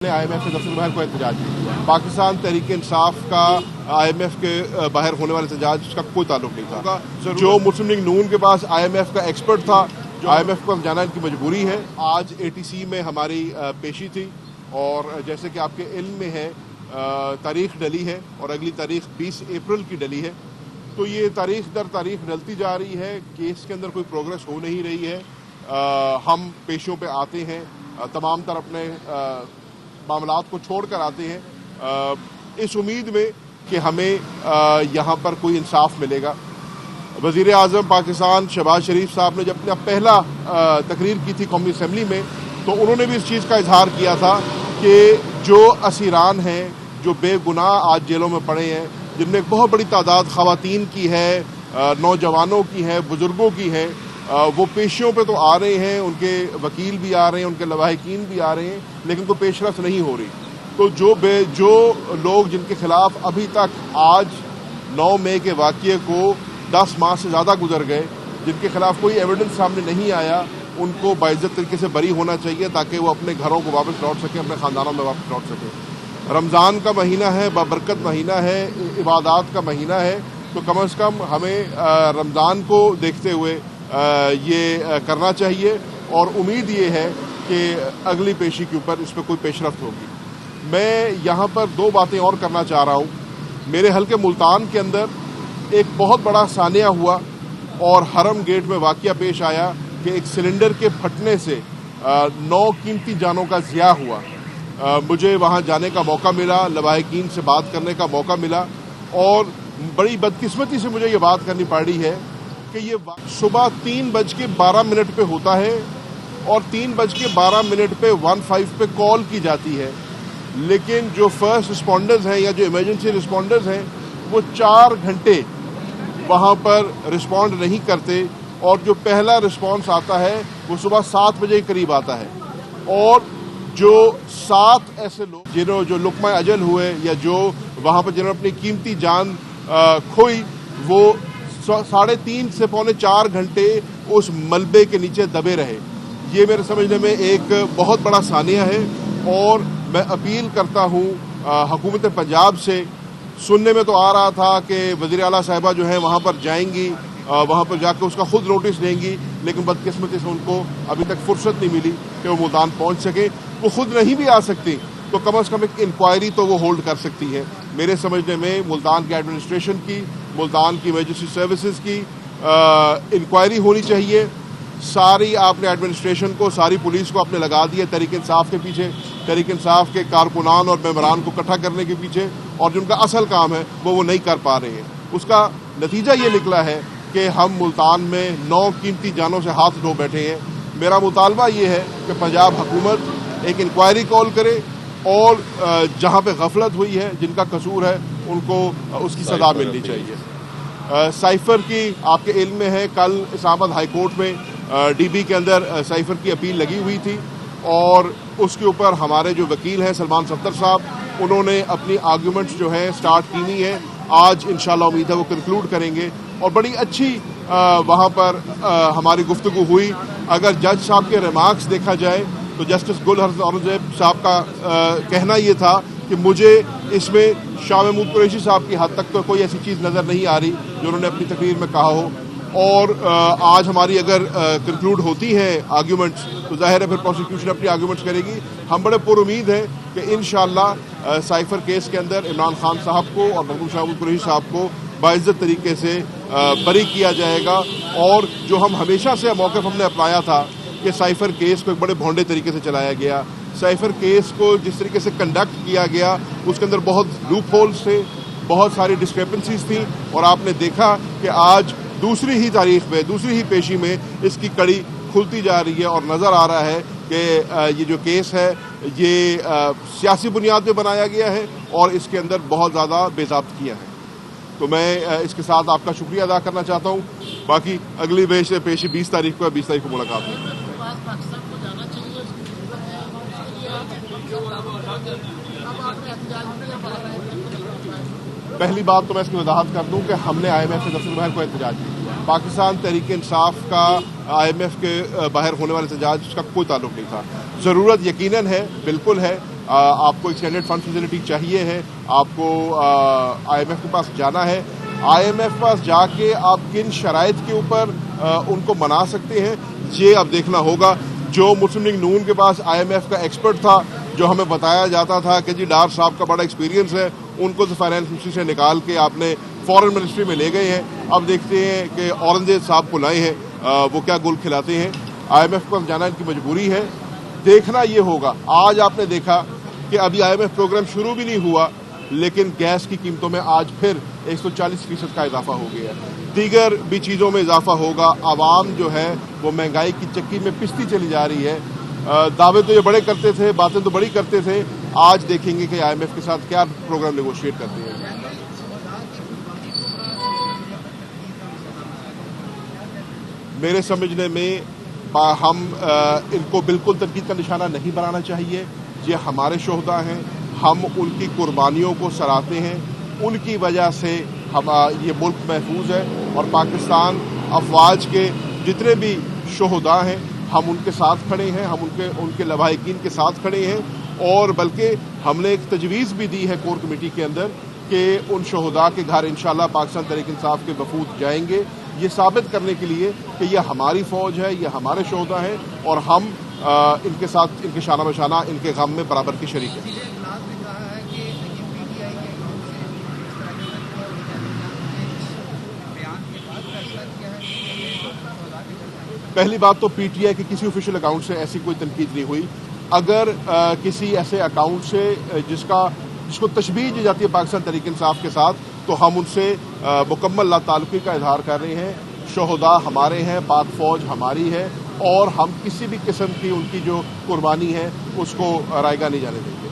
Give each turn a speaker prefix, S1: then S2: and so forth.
S1: IMF के दफ्तर बाहर कोई एहतजाज नहीं। पाकिस्तान तहरीक इंसाफ का IMF के बाहर होने वाले एहतजाज का कोई ताल्लुक नहीं था। जो मुस्लिम लीग नून के पास IMF का एक्सपर्ट था, जो IMF को जाना इनकी मजबूरी है। आज ATC में हमारी पेशी थी और जैसे कि आपके इल्म में है तारीख डली है और अगली तारीख 20 अप्रैल की डली है। तो ये तारीख दर तारीख डलती जा रही है, केस के अंदर कोई प्रोग्रेस हो नहीं रही है। हम पेशियों पे आते हैं, तमाम तर अपने मामलात को छोड़कर आते हैं इस उम्मीद में कि हमें यहाँ पर कोई इंसाफ मिलेगा। वज़ीर आज़म पाकिस्तान शहबाज शरीफ साहब ने जब अपना पहला तकरीर की थी कौमी असम्बली में, तो उन्होंने भी इस चीज़ का इजहार किया था कि जो असीरान हैं, जो बेगुनाह आज जेलों में पड़े हैं, जिनमें एक बहुत बड़ी तादाद ख़वातीन की है, नौजवानों की है, बुजुर्गों की है, वो पेशियों पे तो आ रहे हैं, उनके वकील भी आ रहे हैं, उनके लवाहिकीन भी आ रहे हैं, लेकिन कोई पेशरफ्त नहीं हो रही। तो जो लोग जिनके खिलाफ अभी तक आज 9 मई के वाक़ये को 10 माह से ज़्यादा गुजर गए, जिनके खिलाफ कोई एविडेंस सामने नहीं आया, उनको बाइज्जत तरीके से बरी होना चाहिए ताकि वो अपने घरों को वापस लौट सकें, अपने ख़ानदानों में वापस लौट सकें। रमज़ान का महीना है, बाबरकत महीना है, इबादत का महीना है, तो कम अज़ कम हमें रमज़ान को देखते हुए ये करना चाहिए और उम्मीद ये है कि अगली पेशी के ऊपर इस पर कोई पेशरफ्त होगी। मैं यहाँ पर 2 बातें और करना चाह रहा हूँ। मेरे हल्के मुल्तान के अंदर एक बहुत बड़ा सानिया हुआ और हरम गेट में वाक़या पेश आया कि एक सिलेंडर के फटने से 9 कीमती जानों का ज़िया हुआ। मुझे वहाँ जाने का मौका मिला, लवाहिकीन से बात करने का मौका मिला और बड़ी बदकिस्मती से मुझे ये बात करनी पड़ी है कि ये सुबह 3:12 पे होता है और 3:12 पे 15 पे कॉल की जाती है, लेकिन जो फर्स्ट रिस्पॉन्डर्स हैं या जो इमरजेंसी रिस्पॉन्डर्स हैं वो 4 घंटे वहाँ पर रिस्पॉन्ड नहीं करते और जो पहला रिस्पॉन्स आता है वो सुबह 7 बजे के करीब आता है। और जो 7 ऐसे लोग जिन्होंने जो लुकमा अजल हुए या जो वहाँ पर जिन्होंने अपनी कीमती जान खोई, वो 3.5 से 3.25 घंटे उस मलबे के नीचे दबे रहे। ये मेरे समझने में एक बहुत बड़ा सानिया है और मैं अपील करता हूँ हुकूमत पंजाब से। सुनने में तो आ रहा था कि वज़ीर आला साहिबा जो है वहाँ पर जाएंगी, वहाँ पर जाकर उसका खुद नोटिस देंगी, लेकिन बदकिस्मती से उनको अभी तक फुर्सत नहीं मिली कि वो मुल्तान पहुँच सके। वो खुद नहीं भी आ सकती तो कम अज़ कम एक इंक्वायरी तो वो होल्ड कर सकती है। मेरे समझने में मुल्तान की एडमिनिस्ट्रेशन की, मुल्तान की इमरजेंसी सर्विसेज की इंक्वायरी होनी चाहिए। सारी आपने एडमिनिस्ट्रेशन को, सारी पुलिस को आपने लगा दिया तहरीक इंसाफ के पीछे, तहरीक इंसाफ के कारकुनान और मेंबरान को इकट्ठा करने के पीछे, और जिनका असल काम है वो नहीं कर पा रहे हैं। उसका नतीजा ये निकला है कि हम मुल्तान में 9 कीमती जानों से हाथ धो बैठे हैं। मेरा मुतालबा ये है कि पंजाब हुकूमत एक इंक्वायरी कॉल करे और जहाँ पे गफलत हुई है, जिनका कसूर है, उनको उसकी सजा मिलनी चाहिए। साइफर की आपके इल्म में है, कल इस्लामाबाद हाई कोर्ट में DB के अंदर साइफर की अपील लगी हुई थी और उसके ऊपर हमारे जो वकील हैं सलमान सत्तर साहब, उन्होंने अपनी आर्ग्यूमेंट्स जो हैं स्टार्ट की हुई है। आज इंशाल्लाह उम्मीद है वो कंक्लूड करेंगे और बड़ी अच्छी वहाँ पर हमारी गुफ्तगू हुई। अगर जज साहब के रिमार्क्स देखा जाए तो जस्टिस गुल औरंगजेब साहब का कहना ये था कि मुझे इसमें शाह महमूद कुरैशी साहब की हद तक तो कोई ऐसी चीज़ नज़र नहीं आ रही जो उन्होंने अपनी तकरीर में कहा हो। और आज हमारी अगर कंक्लूड होती हैं आर्ग्यूमेंट्स तो जाहिर है फिर प्रोसिक्यूशन अपनी आर्ग्यूमेंट्स करेगी। हम बड़े पुरुमीद हैं कि इंशाअल्लाह साइफर केस के अंदर इमरान खान साहब को और शाह महमूद कुरैशी साहब को बाइज्जत तरीके से बरी किया जाएगा। और जो हम हमेशा से मौक़िफ़ हमने अपनाया था कि साइफर केस को एक बड़े भोंडे तरीके से चलाया गया, साइफर केस को जिस तरीके से कंडक्ट किया गया उसके अंदर बहुत लूप होल्स थे, बहुत सारी डिस्क्रिपेंसीज थी और आपने देखा कि आज दूसरी ही तारीख में, दूसरी ही पेशी में इसकी कड़ी खुलती जा रही है और नज़र आ रहा है कि ये जो केस है ये सियासी बुनियाद पे बनाया गया है और इसके अंदर बहुत ज़्यादा बेज़ाब्तियाँ हैं। तो मैं इसके साथ आपका शुक्रिया अदा करना चाहता हूँ। बाकी अगली पेशी 20 तारीख को 20 तारीख को मुलाकात है। पहली बात तो मैं इसकी वजाहत कर दूं कि हमने IMF के दफ्तर बाहर कोई एहतजाज नहीं। पाकिस्तान तहरीक इंसाफ का IMF के बाहर होने वाले एहतजाज का कोई ताल्लुक नहीं था। ज़रूरत यकीनन है, बिल्कुल है। आपको एक्सटेंडेड फंड फैसिलिटी चाहिए है, आपको IMF के पास जाना है, IMF के पास जाके आप किन शराइत के ऊपर उनको मना सकते हैं, ये अब देखना होगा। जो मुस्लिम लीग नून के पास IMF का एक्सपर्ट था, जो हमें बताया जाता था कि जी डार साहब का बड़ा एक्सपीरियंस है, उनको तो फाइनेंस मिनिस्ट्री से निकाल के आपने फॉरेन मिनिस्ट्री में ले गए हैं। अब देखते हैं कि औरंगजेब साहब को लाए हैं, वो क्या गुल खिलाते हैं। IMF के पास जाना इनकी मजबूरी है। देखना ये होगा, आज आपने देखा कि अभी IMF प्रोग्राम शुरू भी नहीं हुआ, लेकिन गैस की कीमतों में आज फिर 140% का इजाफा हो गया है। दीगर भी चीज़ों में इजाफा होगा। आवाम जो है वो महंगाई की चक्की में पिसती चली जा रही है। दावे तो ये बड़े करते थे, बातें तो बड़ी करते थे। आज देखेंगे कि IMF के साथ क्या प्रोग्राम नेगोशिएट करते हैं। मेरे समझने में हम इनको बिल्कुल तनकीद का निशाना नहीं बनाना चाहिए। ये हमारे शोहदा हैं, हम उनकी कुर्बानियों को सराहते हैं। उनकी वजह से हम ये मुल्क महफूज है और पाकिस्तान अफवाज के जितने भी शोहदा हैं हम उनके साथ खड़े हैं, हम उनके लवाहिकीन के साथ खड़े हैं। और बल्कि हमने एक तजवीज़ भी दी है कोर कमेटी के अंदर कि उन शोहदा के घर इंशाल्लाह पाकिस्तान तहरीक इंसाफ के वफूद जाएंगे, ये साबित करने के लिए कि ये हमारी फ़ौज है, ये हमारे शोहदा हैं और हम इनके साथ इनके शाना बशाना इनके गम में बराबर की शरीक हैं। पहली बात तो PTI के किसी ऑफिशियल अकाउंट से ऐसी कोई तनकीद नहीं हुई। अगर किसी ऐसे अकाउंट से जिसको तशबीह दी जाती है पाकिस्तान तहरीक इंसाफ के साथ, तो हम उनसे मुकम्मल लाताल्लुकी का इजहार कर रहे हैं। शोहदा हमारे हैं, पाक फौज हमारी है और हम किसी भी किस्म की उनकी जो कुर्बानी है उसको रायगा नहीं जाने देंगे।